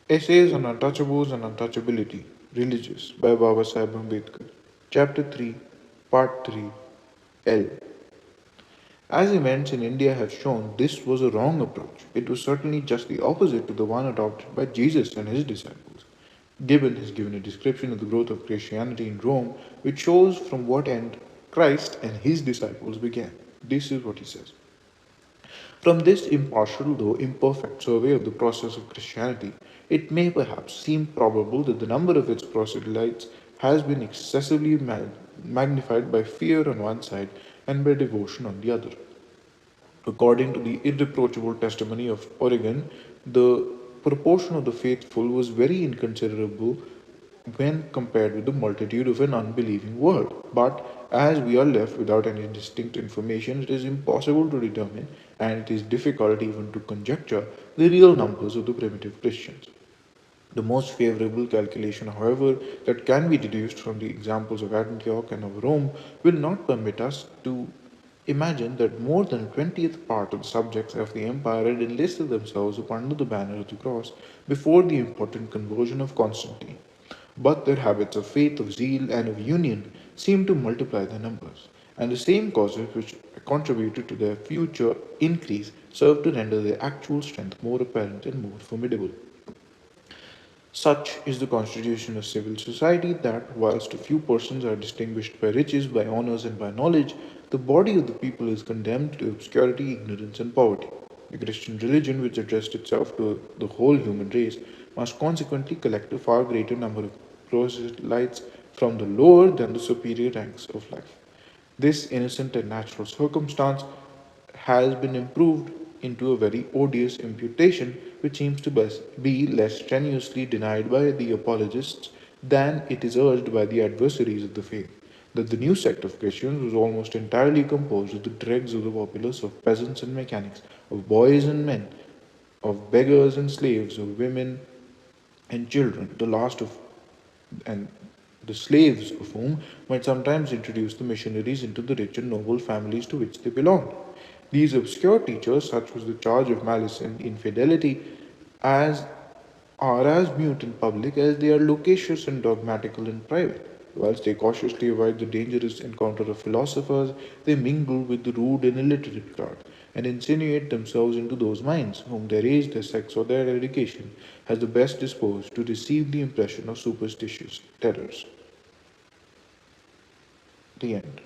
Essays on Untouchables and Untouchability, Religious by Baba Sahib Ambedkar. Chapter 3, Part 3, L. As events in India have shown, this was a wrong approach. It was certainly just the opposite to the one adopted by Jesus and his disciples. Gibbon has given a description of the growth of Christianity in Rome, which shows from what end Christ and his disciples began. This is what he says. From this impartial though imperfect survey of the process of Christianity, it may perhaps seem probable that the number of its proselytes has been excessively magnified by fear on one side and by devotion on the other. According to the irreproachable testimony of Origen, the proportion of the faithful was very inconsiderable when compared with the multitude of an unbelieving world. But as we are left without any distinct information, it is impossible to determine, and it is difficult even to conjecture, the real numbers of the primitive Christians. The most favorable calculation, however, that can be deduced from the examples of Antioch and of Rome will not permit us to imagine that more than a 20th part of the subjects of the empire had enlisted themselves under the banner of the cross before the important conversion of Constantine. But their habits of faith, of zeal, and of union seemed to multiply their numbers, and the same causes which contributed to their future increase served to render their actual strength more apparent and more formidable. Such is the constitution of civil society that, whilst a few persons are distinguished by riches, by honours, and by knowledge, the body of the people is condemned to obscurity, ignorance, and poverty. The Christian religion, which addressed itself to the whole human race, must consequently collect a far greater number of proselytes from the lower than the superior ranks of life. This innocent and natural circumstance has been improved into a very odious imputation which seems to be less strenuously denied by the apologists than it is urged by the adversaries of the faith, that the new sect of Christians was almost entirely composed of the dregs of the populace, of peasants and mechanics, of boys and men, of beggars and slaves, of women and children, the last of and the slaves of whom might sometimes introduce the missionaries into the rich and noble families to which they belonged. These obscure teachers, such was the charge of malice and infidelity, as are as mute in public as they are loquacious and dogmatical in private. Whilst they cautiously avoid the dangerous encounter of philosophers, they mingle with the rude and illiterate crowd, and insinuate themselves into those minds whom their age, their sex, or their education has the best disposed to receive the impression of superstitious terrors. The end.